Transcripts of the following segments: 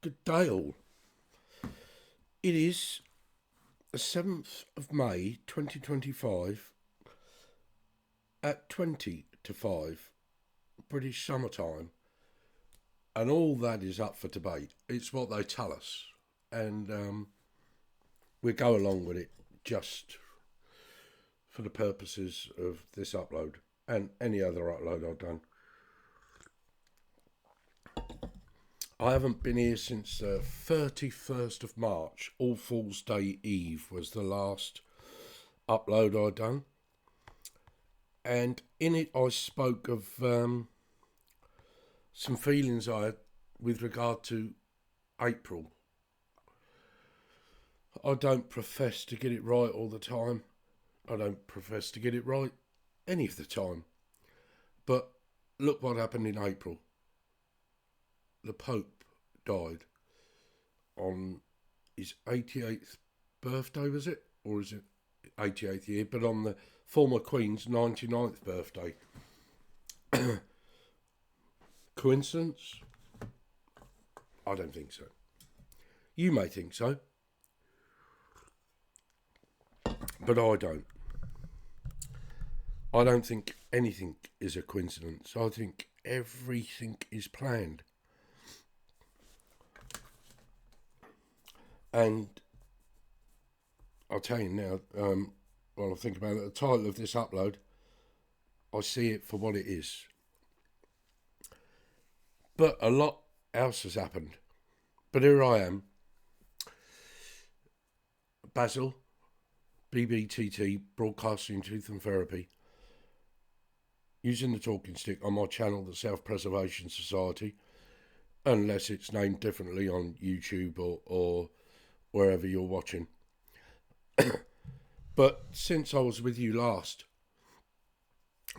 Good day all. It is the 7th of May 2025 at 20 to 5 British summertime, and all that is up for debate. It's what they tell us, and we go along with it just for the purposes of this upload and any other upload I've done. I haven't been here since the 31st of March. All Fool's Day Eve was the last upload I'd done. And in it I spoke of some feelings I had with regard to April. I don't profess to get it right all the time. I don't profess to get it right any of the time. But look what happened in April. The Pope died on his 88th birthday, was it? Or is it 88th year? But on the former Queen's 99th birthday. Coincidence? I don't think so. You may think so. But I don't. I don't think anything is a coincidence. I think everything is planned. And I'll tell you now, while I think about it, the title of this upload, I see it for what it is. But a lot else has happened. But here I am, Bazzzilll, BBTT, Broadcasting Truth and Therapy, using the talking stick on my channel, the Self-Preservation Society, unless it's named differently on YouTube or wherever you're watching. But since I was with you last,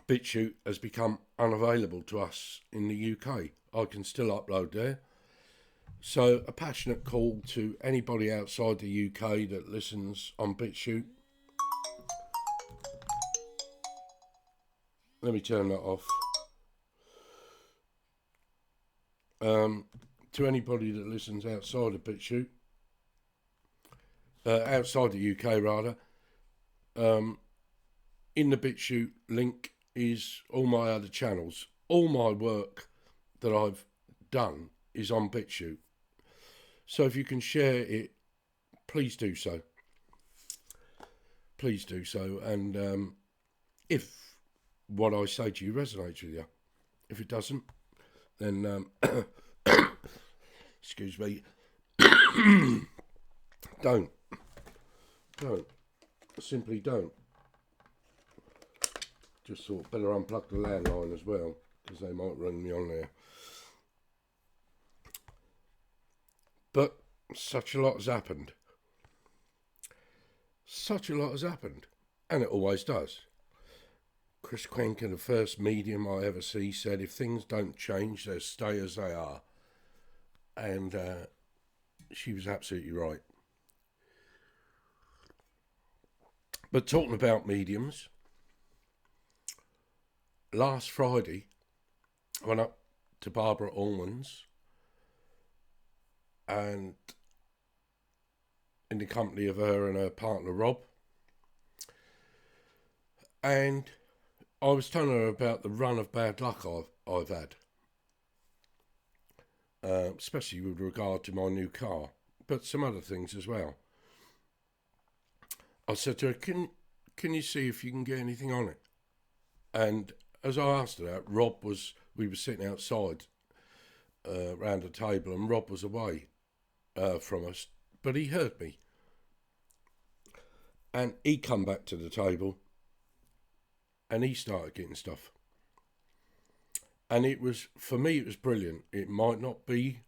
Bitchute has become unavailable to us in the UK. I can still upload there. So a passionate call to anybody outside the UK that listens on Bitchute. Let me turn that off. To anybody that listens outside of Bitchute, outside the UK rather, in the Bitchute link is all my other channels. All my work that I've done is on Bitchute. So if you can share it, please do so. Please do so. And if what I say to you resonates with you, if it doesn't, then excuse me, don't. Simply don't. Just thought better unplug the landline as well, because they might ring me on there. But such a lot has happened. Such a lot has happened. And it always does. Chris Quenker, the first medium I ever see, said if things don't change, they'll stay as they are. And she was absolutely right. But talking about mediums, last Friday I went up to Barbara Allman's, and in the company of her and her partner Rob, and I was telling her about the run of bad luck I've had, especially with regard to my new car, but some other things as well. I said to her, can you see if you can get anything on it? And as I asked her that, we were sitting outside round a table, and Rob was away from us, but he heard me. And he come back to the table, and he started getting stuff. And it was, for me, it was brilliant. It might not be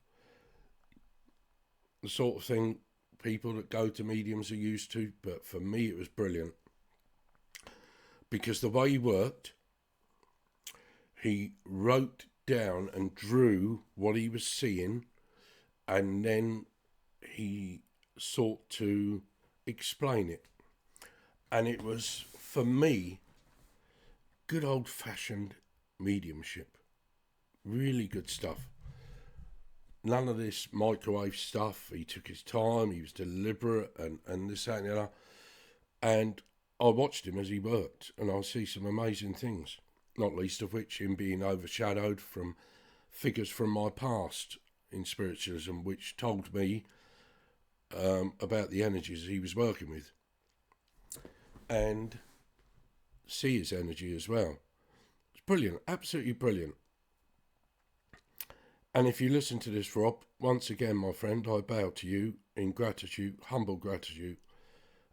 the sort of thing people that go to mediums are used to, but for me it was brilliant. Because the way he worked, he wrote down and drew what he was seeing, and then he sought to explain it. And it was, for me, good old-fashioned mediumship. Really good stuff. none of this microwave stuff. He took his time, he was deliberate, and this, that, and the other. And I watched him as he worked, and I see some amazing things, not least of which him being overshadowed from figures from my past in spiritualism, which told me about the energies he was working with, and see his energy as well. It's brilliant, absolutely brilliant. And if you listen to this, Rob, once again, my friend, I bow to you in gratitude, humble gratitude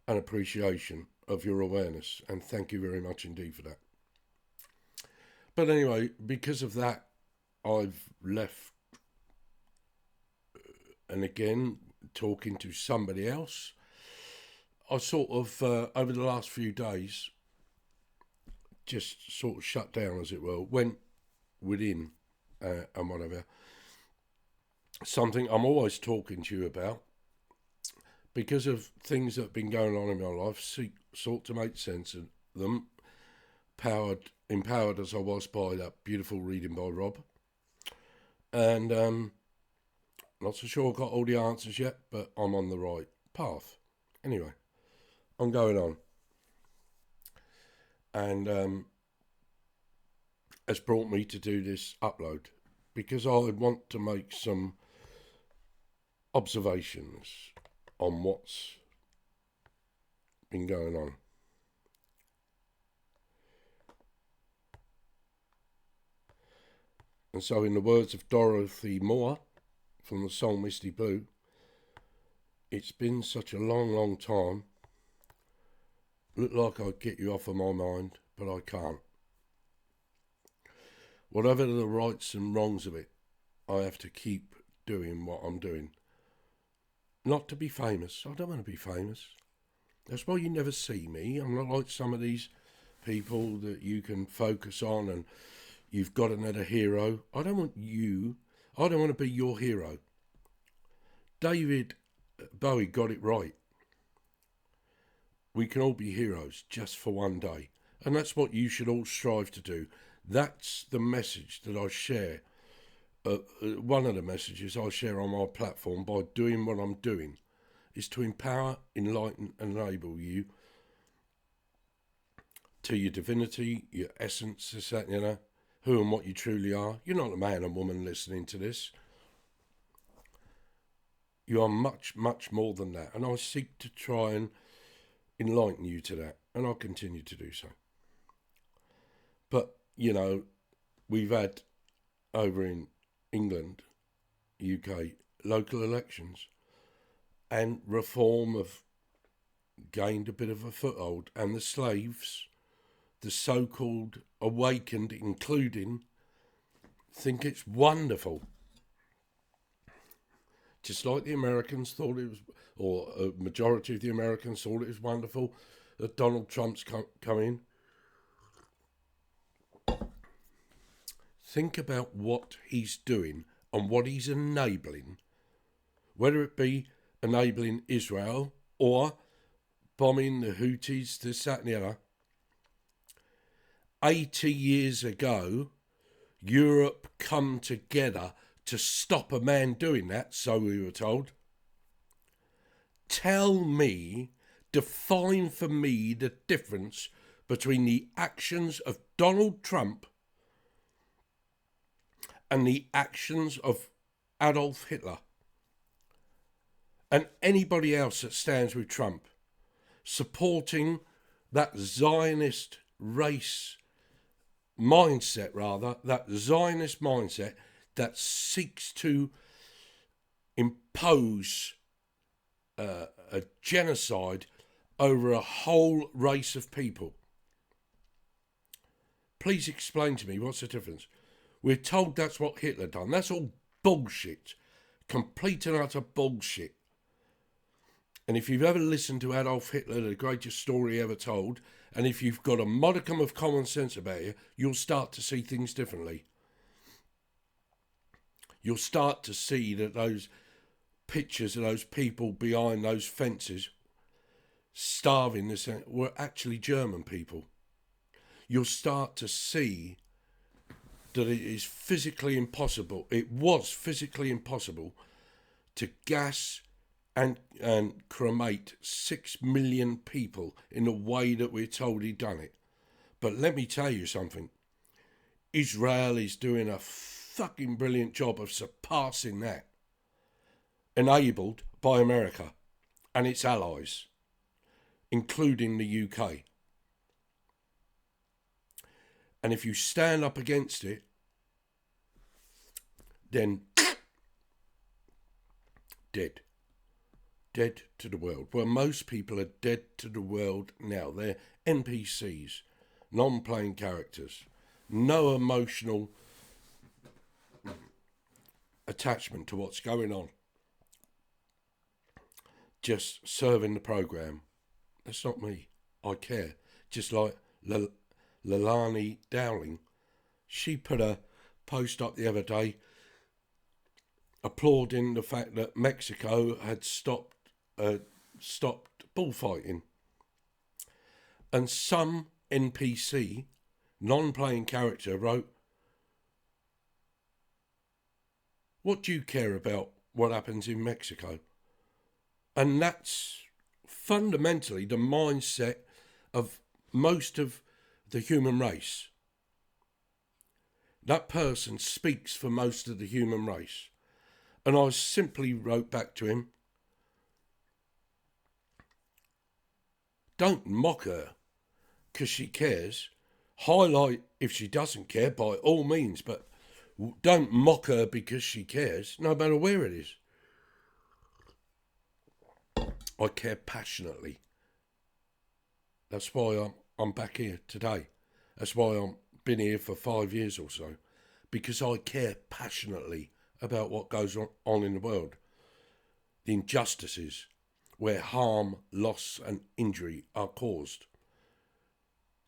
and appreciation of your awareness, and thank you very much indeed for that. But anyway, because of that, I've left, and again, talking to somebody else, I sort of, over the last few days, just sort of shut down, as it were, went within and whatever. Something I'm always talking to you about, because of things that have been going on in my life, sought to make sense of them, empowered as I was by that beautiful reading by Rob. And not so sure I've got all the answers yet, but I'm on the right path. Anyway, I'm going on. And has brought me to do this upload, because I would want to make some observations on what's been going on. And so, in the words of Dorothy Moore from the song Misty Blue, it's been such a long, long time. Look like I'd get you off of my mind, but I can't. Whatever the rights and wrongs of it, I have to keep doing what I'm doing. Not to be famous. I don't want to be famous. That's why you never see me. I'm not like some of these people that you can focus on and you've got another hero. I don't want you. I don't want to be your hero. David Bowie got it right. We can all be heroes just for one day. And that's what you should all strive to do. That's the message that I share. One of the messages I share on my platform by doing what I'm doing is to empower, enlighten, and enable you to your divinity, your essence, this, that, and who and what you truly are. You're not a man and woman listening to this. You are much, much more than that. And I seek to try and enlighten you to that. And I'll continue to do so. But, you know, we've had over in England, UK, local elections, and reform have gained a bit of a foothold, and the slaves, the so-called awakened, including, think it's wonderful. Just like the Americans thought it was, or a majority of the Americans thought it was wonderful that Donald Trump's come in. Think about what he's doing and what he's enabling, whether it be enabling Israel or bombing the Houthis, this, that and the other. 80 years ago, Europe come together to stop a man doing that, so we were told. Tell me, define for me the difference between the actions of Donald Trump and the actions of Adolf Hitler and anybody else that stands with Trump, supporting that Zionist race mindset, that Zionist mindset that seeks to impose a genocide over a whole race of people. Please explain to me, what's the difference? We're told that's what Hitler done. That's all bullshit. Complete and utter bullshit. And if you've ever listened to Adolf Hitler, the greatest story ever told, and if you've got a modicum of common sense about you, you'll start to see things differently. You'll start to see that those pictures of those people behind those fences starving were actually German people. You'll start to see that it is physically impossible. It was physically impossible to gas and cremate 6 million people in the way that we're told he'd done it. But let me tell you something. Israel is doing a fucking brilliant job of surpassing that. Enabled by America and its allies, including the UK. And if you stand up against it, then dead. Dead to the world. Well, most people are dead to the world now. They're NPCs, non-playing characters. No emotional attachment to what's going on. Just serving the program. That's not me. I care. Just like Leilani Dowling. She put a post up the other day applauding the fact that Mexico had stopped bullfighting. And some NPC, non-playing character, wrote, "What do you care about what happens in Mexico?" And that's fundamentally the mindset of most of the human race. That person speaks for most of the human race. And I simply wrote back to him, don't mock her because she cares. Highlight if she doesn't care by all means, but don't mock her because she cares, no matter where it is. I care passionately. That's why I'm back here today. That's why I've been here for 5 years or so. Because I care passionately about what goes on in the world. The injustices where harm, loss and injury are caused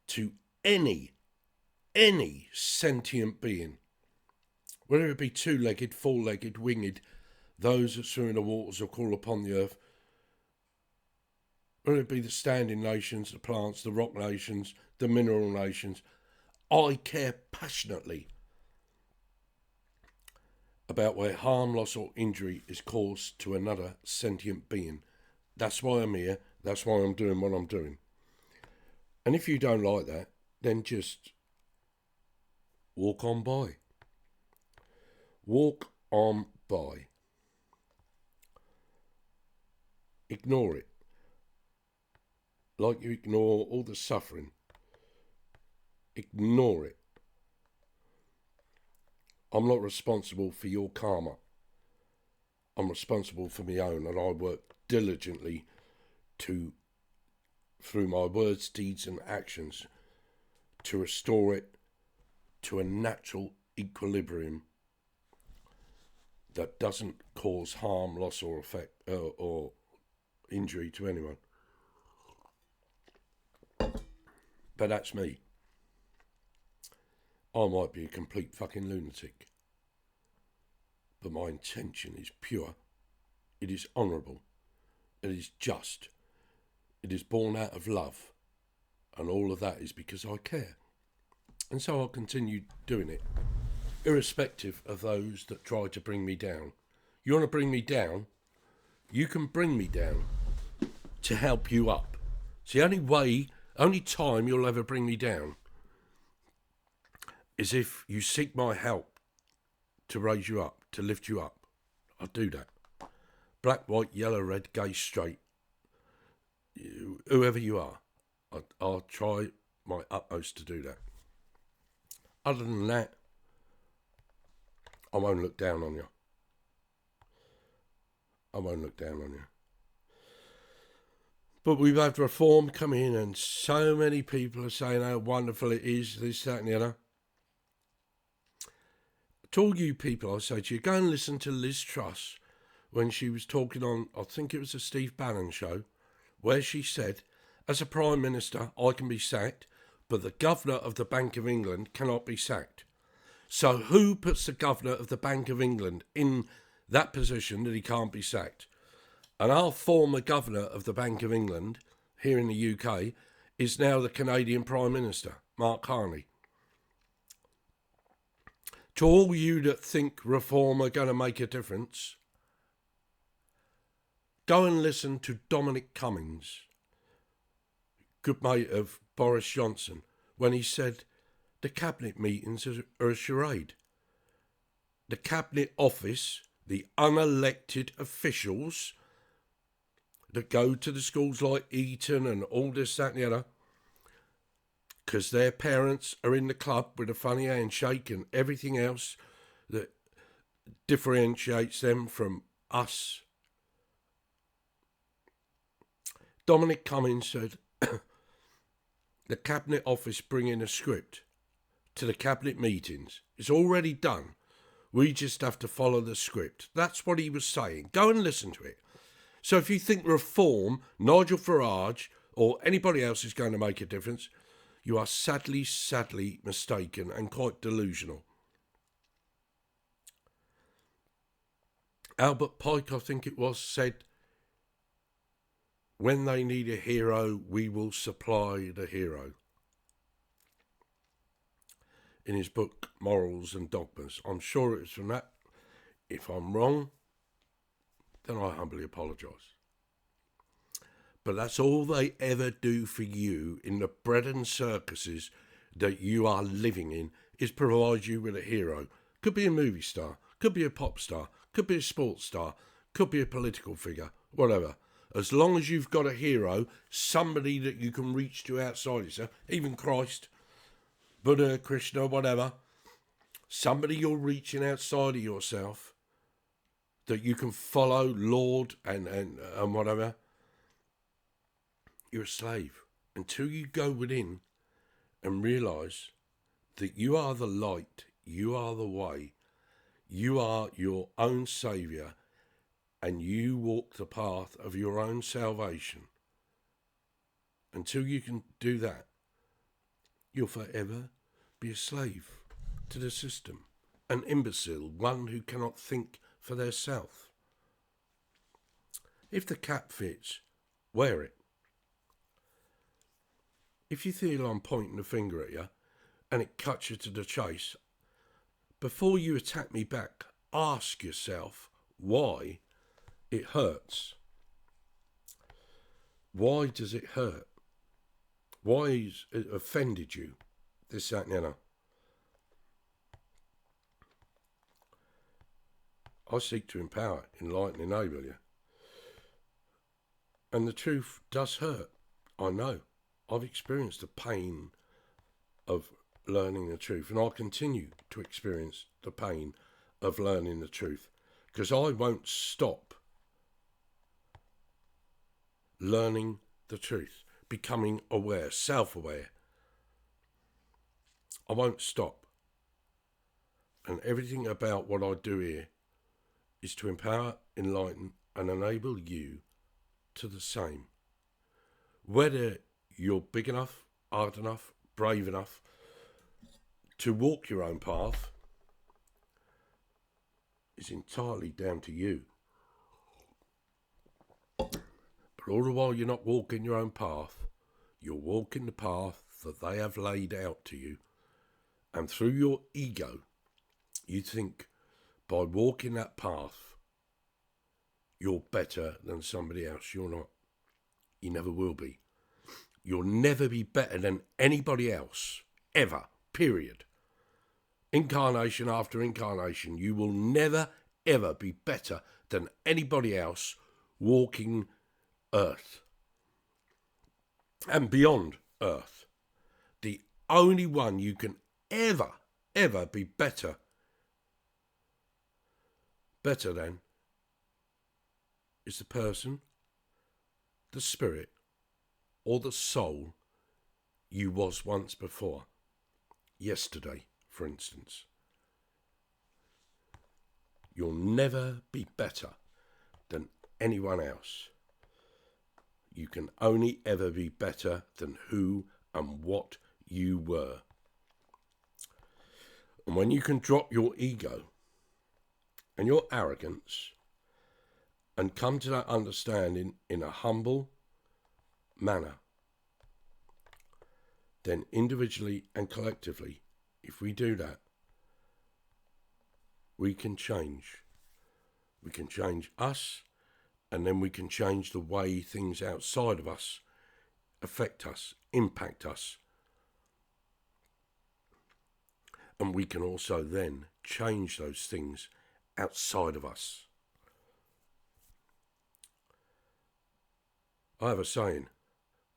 to any sentient being. Whether it be two-legged, four-legged, winged, those that swim in the waters or crawl upon the earth, whether it be the standing nations, the plants, the rock nations, the mineral nations, I care passionately about where harm, loss or injury is caused to another sentient being. That's why I'm here. That's why I'm doing what I'm doing. And if you don't like that, then just walk on by. Walk on by. Ignore it. Like you ignore all the suffering. Ignore it. I'm not responsible for your karma. I'm responsible for my own, and I work diligently through my words, deeds and actions, to restore it to a natural equilibrium that doesn't cause harm, loss or effect or injury to anyone. But that's me. I might be a complete fucking lunatic, but my intention is pure. It is honourable. It is just. It is born out of love. And all of that is because I care. And so I'll continue doing it, irrespective of those that try to bring me down. You want to bring me down? You can bring me down to help you up. It's the only time you'll ever bring me down is if you seek my help to raise you up, to lift you up. I'll do that. Black, white, yellow, red, gay, straight, whoever you are, I'll try my utmost to do that. Other than that, I won't look down on you. I won't look down on you. But we've had reform come in and so many people are saying how wonderful it is, this, that and the other. To all you people, I say to you, go and listen to Liz Truss when she was talking on, I think it was a Steve Bannon show, where she said, as a Prime Minister, I can be sacked, but the Governor of the Bank of England cannot be sacked. So who puts the Governor of the Bank of England in that position that he can't be sacked? And our former Governor of the Bank of England, here in the UK, is now the Canadian Prime Minister, Mark Carney. To all you that think reform are going to make a difference, go and listen to Dominic Cummings, good mate of Boris Johnson, when he said the cabinet meetings are a charade. The cabinet office, the unelected officials that go to the schools like Eton and all this, that and the other, because their parents are in the club with a funny handshake and everything else that differentiates them from us. Dominic Cummings said, the cabinet office bring in a script to the cabinet meetings. It's already done. We just have to follow the script. That's what he was saying. Go and listen to it. So if you think reform, Nigel Farage, or anybody else is going to make a difference, you are sadly mistaken and quite delusional. Albert Pike, I think it was, said, when they need a hero, we will supply the hero. In his book, Morals and Dogmas. I'm sure it was from that. If I'm wrong, then I humbly apologise. But that's all they ever do for you in the bread and circuses that you are living in, is provide you with a hero. Could be a movie star, could be a pop star, could be a sports star, could be a political figure, whatever. As long as you've got a hero, somebody that you can reach to outside yourself, even Christ, Buddha, Krishna, whatever, somebody you're reaching outside of yourself that you can follow, Lord, and whatever, you're a slave. Until you go within and realise that you are the light, you are the way, you are your own saviour, and you walk the path of your own salvation. Until you can do that, you'll forever be a slave to the system, an imbecile, one who cannot think for their self. If the cap fits, wear it. If you feel I'm pointing the finger at you and it cuts you to the chase, before you attack me back, ask yourself why it hurts. Why does it hurt? Why has it offended you? This, that, and the other. I seek to empower, enlighten, enable you. And the truth does hurt. I know. I've experienced the pain of learning the truth, and I'll continue to experience the pain of learning the truth, because I won't stop learning the truth, becoming aware, self-aware. I won't stop. And everything about what I do here is to empower, enlighten, and enable you to the same. Whether you're big enough, hard enough, brave enough to walk your own path is entirely down to you. But all the while you're not walking your own path, you're walking the path that they have laid out to you. And through your ego, you think by walking that path, you're better than somebody else. You're not. You never will be. You'll never be better than anybody else, ever, period. Incarnation after incarnation, you will never, ever be better than anybody else walking Earth and beyond Earth. The only one you can ever be better than is the person, the spirit, or the soul you was once before. Yesterday, for instance. You'll never be better than anyone else. You can only ever be better than who and what you were. And when you can drop your ego and your arrogance and come to that understanding in a humble manner, then individually and collectively, if we do that, we can change. We can change us, and then we can change the way things outside of us affect us, impact us. And we can also then change those things outside of us. I have a saying,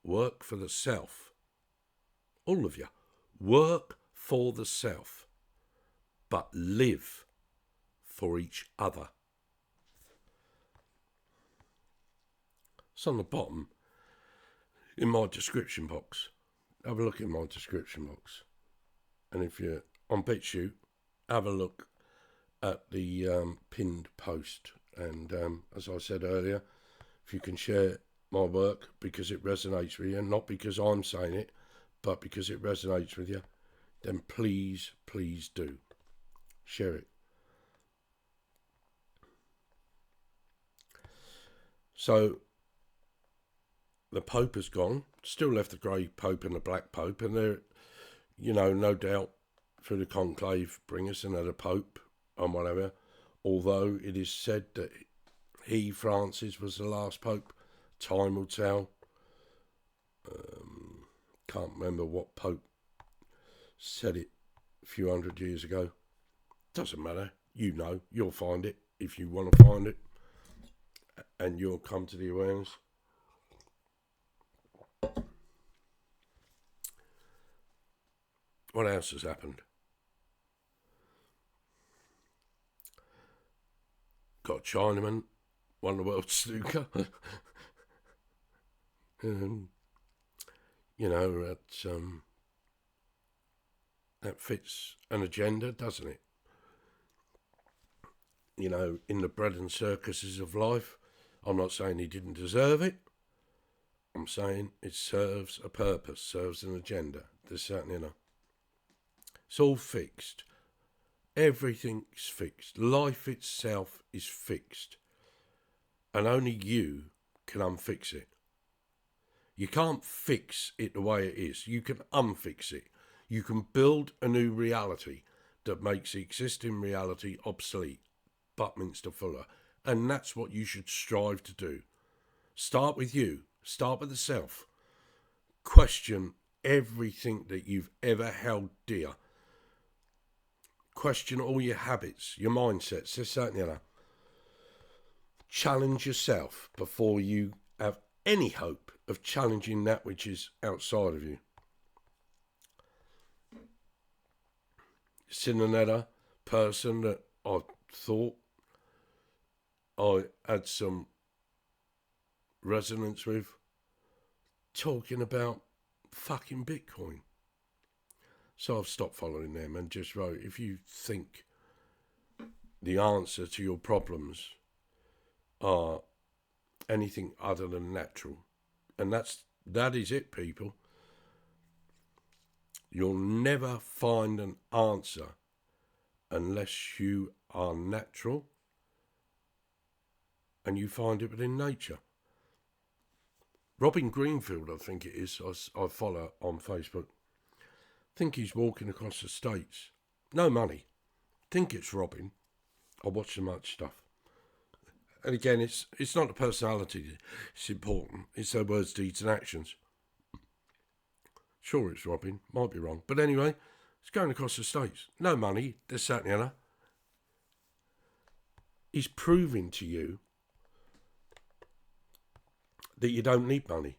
work for the self. All of you, work for the self, but live for each other. It's on the bottom in my description box. Have a look in my description box. And if you're on Bitchute, have a look at the pinned post. And as I said earlier, if you can share my work because it resonates with you, not because I'm saying it, but because it resonates with you, then please, please do. Share it. So, the Pope has gone, still left the grey Pope and the black Pope, and they're, no doubt through the conclave bring us another Pope and whatever, although it is said that he, Francis, was the last Pope. Time will tell. Can't remember what Pope said it a few hundred years ago. Doesn't matter. You'll find it if you want to find it, and you'll come to the awareness. What else has happened? Got a Chinaman, won the world snooker. That fits an agenda, doesn't it? In the bread and circuses of life, I'm not saying he didn't deserve it. I'm saying it serves a purpose, serves an agenda. There's certainly it's all fixed. Everything's fixed. Life itself is fixed. And only you can unfix it. You can't fix it the way it is. You can unfix it. You can build a new reality that makes the existing reality obsolete. Buckminster Fuller. And that's what you should strive to do. Start with you. Start with the self. Question everything that you've ever held dear. Question all your habits, your mindsets, this, that, and the other. Challenge yourself before you have any hope of challenging that which is outside of you. Seen another person that I thought I had some resonance with talking about fucking Bitcoin. So I've stopped following them and just wrote, if you think the answer to your problems are anything other than natural, and that is it, people. You'll never find an answer unless you are natural and you find it within nature. Robin Greenfield, I think it is, I follow on Facebook. Think he's walking across the States. No money. Think it's Robin. I watch so much stuff. And again, it's not the personality it's important. It's their words, deeds and actions. Sure it's Robin. Might be wrong. But anyway, it's going across the States. No money. This, that and the other. He's proving to you that you don't need money.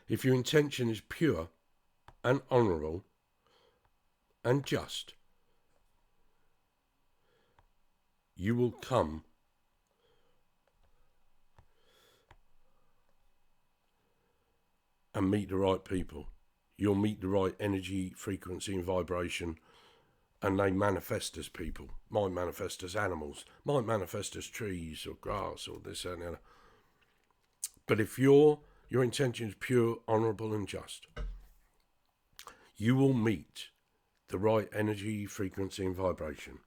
If your intention is pure and honourable and just, you will come and meet the right people. You'll meet the right energy, frequency and vibration, and they manifest as people. Might manifest as animals, might manifest as trees or grass or this and the other. But if your intention is pure, honourable and just, you will meet the right energy, frequency and vibration.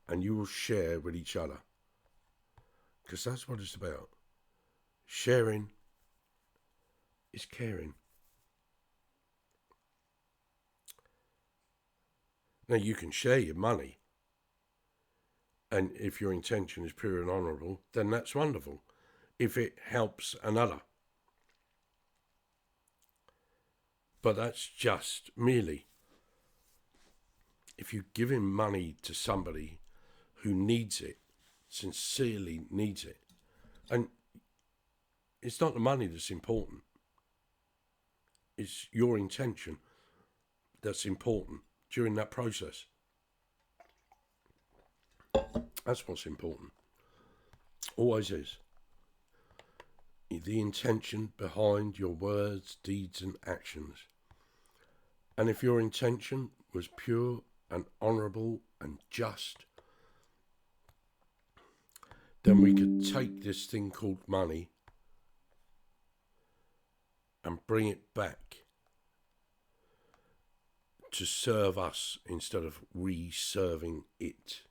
And you will share with each other. Because that's what it's about. Sharing is caring. Now, you can share your money, and if your intention is pure and honourable, then that's wonderful. If it helps another. But that's just merely if you're giving money to somebody who needs it, sincerely needs it, and it's not the money that's important, it's your intention that's important during that process. That's what's important. Always is. The intention behind your words, deeds and actions. And if your intention was pure and honourable and just, then we could take this thing called money and bring it back to serve us instead of we serving it.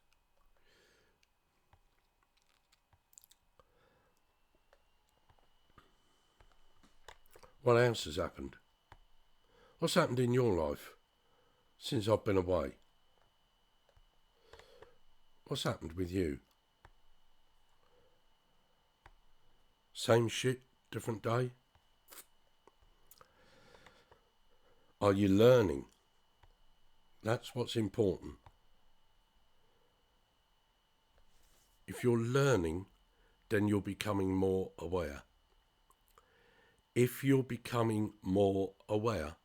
What else has happened? What's happened in your life since I've been away? What's happened with you? Same shit, different day? Are you learning? That's what's important. If you're learning, then you're becoming more aware. If you're becoming more aware,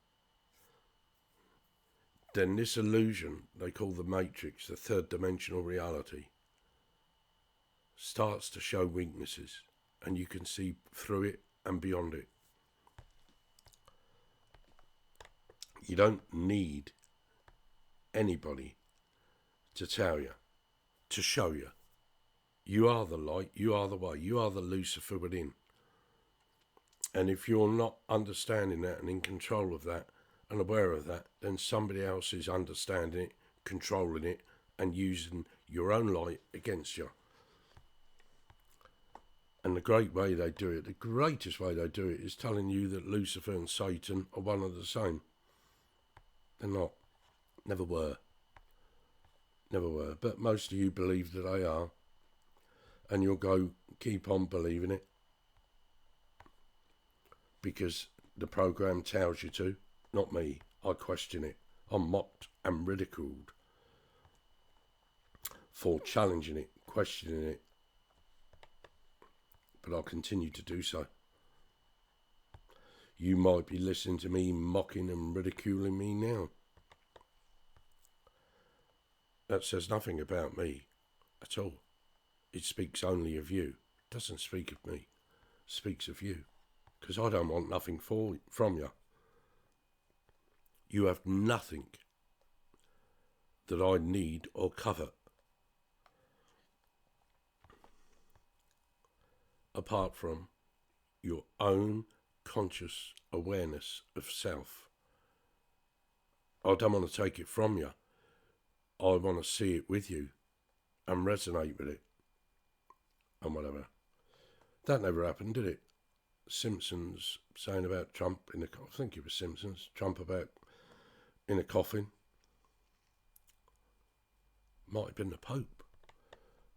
then this illusion they call the matrix, the third dimensional reality, starts to show weaknesses, and you can see through it and beyond it. You don't need anybody to tell you, to show you. You are the light, you are the way, you are the Lucifer within. And if you're not understanding that and in control of that and aware of that, then somebody else is understanding it, controlling it, and using your own light against you. And the great way they do it, the greatest way they do it, is telling you that Lucifer and Satan are one and the same. They're not. Never were. Never were. But most of you believe that they are. And you'll keep on believing it. Because the program tells you to. Not me. I question it. I'm mocked and ridiculed for challenging it, questioning it. But I'll continue to do so. You might be listening to me mocking and ridiculing me now. That says nothing about me at all. It speaks only of you. It doesn't speak of me. It speaks of you. Because I don't want nothing from you. You have nothing that I need or covet apart from your own conscious awareness of self. I don't want to take it from you. I want to see it with you and resonate with it and whatever. That never happened, did it? Simpsons saying about Trump I think it was Simpsons, Trump about in a coffin. Might have been the Pope.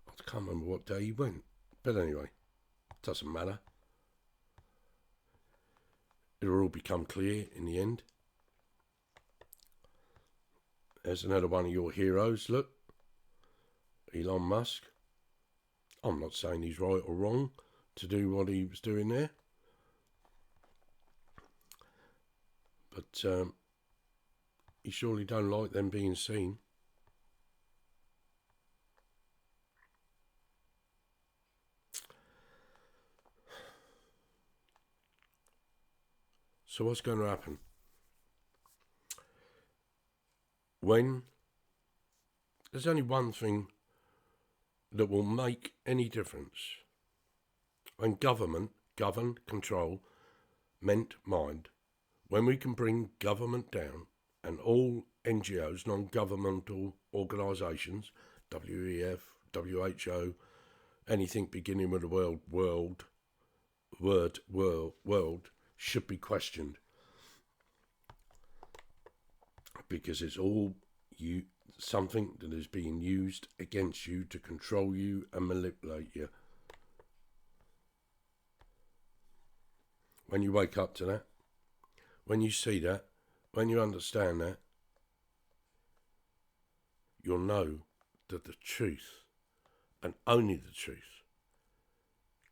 I can't remember what day he went. But anyway, doesn't matter. It'll all become clear in the end. There's another one of your heroes, look. Elon Musk. I'm not saying he's right or wrong to do what he was doing there. But he surely don't like them being seen. So what's going to happen? When there's only one thing that will make any difference. When government, govern, control, meant mind, when we can bring government down and all NGOs, non-governmental organisations, WEF, WHO, anything beginning with the world, should be questioned. Because it's all something that is being used against you to control you and manipulate you. When you wake up to that, when you see that, when you understand that, you'll know that the truth, and only the truth,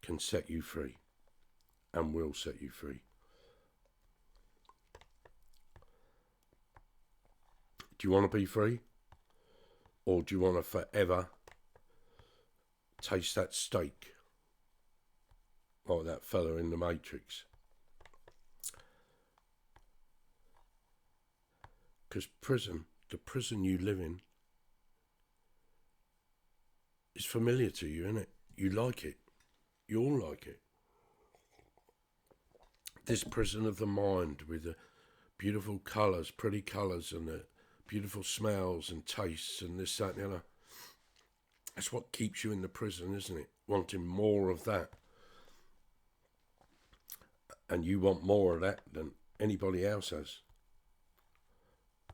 can set you free and will set you free. Do you want to be free? Or do you want to forever taste that steak like that fella in the Matrix? Because the prison you live in, is familiar to you, isn't it? You like it. You all like it. This prison of the mind with the beautiful colours, pretty colours, and the beautiful smells and tastes and this, that and the other. That's what keeps you in the prison, isn't it? Wanting more of that. And you want more of that than anybody else has.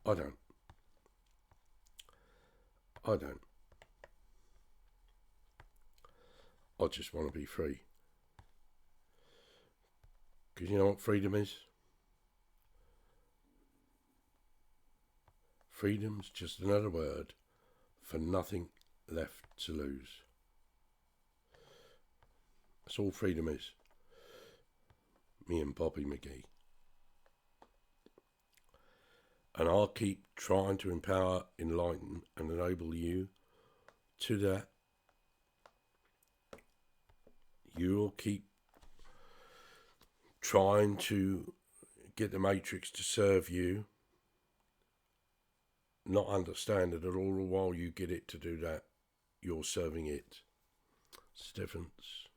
I don't. I just want to be free. Because you know what freedom is? Freedom's just another word for nothing left to lose. That's all freedom is. Me and Bobby McGee. And I'll keep trying to empower, enlighten and enable you to that. You'll keep trying to get the Matrix to serve you, not understand it, and all the while you get it to do that, you're serving it. It's the difference.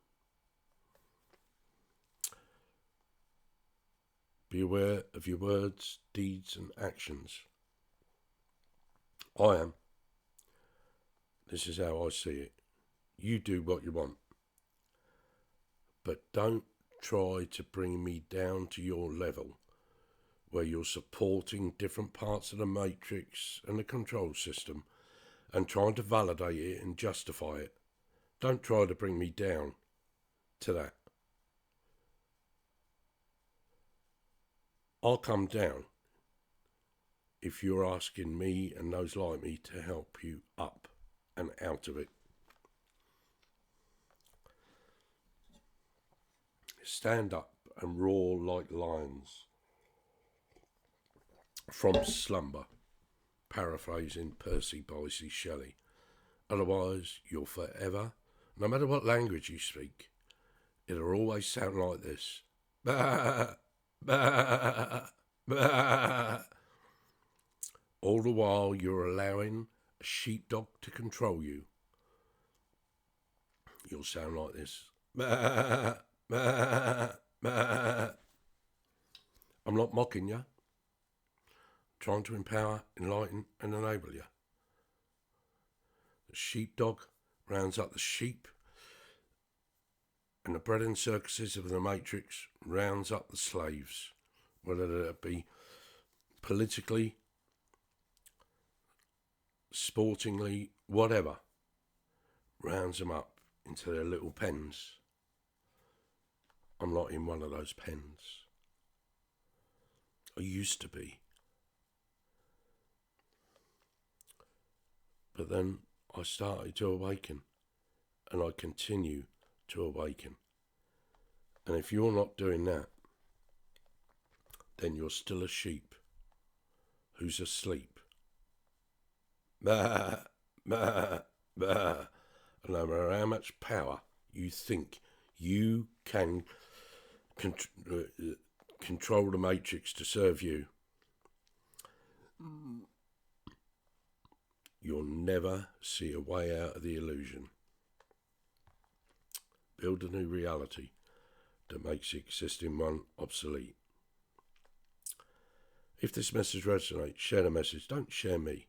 Be aware of your words, deeds and actions. I am. This is how I see it. You do what you want. But don't try to bring me down to your level where you're supporting different parts of the Matrix and the control system and trying to validate it and justify it. Don't try to bring me down to that. I'll come down if you're asking me and those like me to help you up and out of it. Stand up and roar like lions from slumber, paraphrasing Percy Bysshe Shelley. Otherwise, you'll forever, no matter what language you speak, it'll always sound like this. Bah, bah, bah. All the while you're allowing a sheepdog to control you. You'll sound like this. Bah, bah, bah. I'm not mocking you. Trying to empower, enlighten and enable you. The sheepdog rounds up the sheep, and the bread and circuses of the Matrix rounds up the slaves, whether that be politically, sportingly, whatever, rounds them up into their little pens. I'm not in one of those pens. I used to be. But then I started to awaken, and I continue to awaken. And if you're not doing that, then you're still a sheep who's asleep. Bah, bah, bah. And no matter how much power you think you can control the Matrix to serve you, you'll never see a way out of the illusion. Build a new reality that makes the existing one obsolete. If this message resonates, share the message. Don't share me.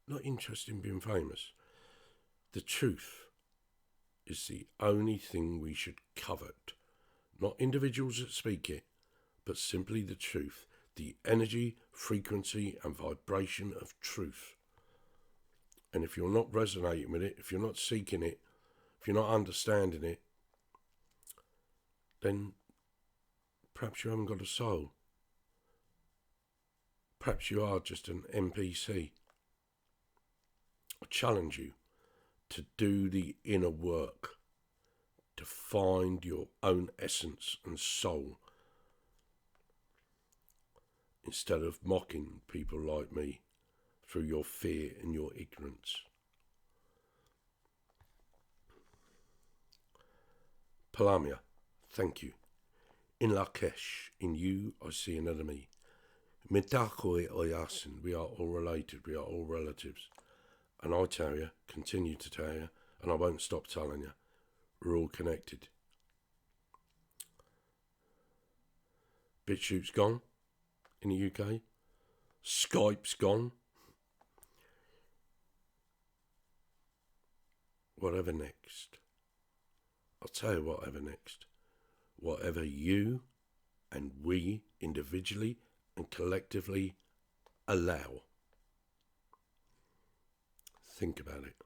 Not interested in being famous. The truth is the only thing we should covet. Not individuals that speak it, but simply the truth. The energy, frequency and vibration of truth. And if you're not resonating with it, if you're not seeking it, if you're not understanding it, then perhaps you haven't got a soul. Perhaps you are just an NPC. I challenge you to do the inner work, to find your own essence and soul, instead of mocking people like me through your fear and your ignorance. Palamia, thank you. In Lakesh, in you I see an enemy. Mitakoi Oyasin, we are all related, we are all relatives. And I tell you, continue to tell you, and I won't stop telling you, we're all connected. Bitchute's gone in the UK. Skype's gone. Whatever next. I'll tell you whatever next. Whatever you and we individually and collectively allow. Think about it.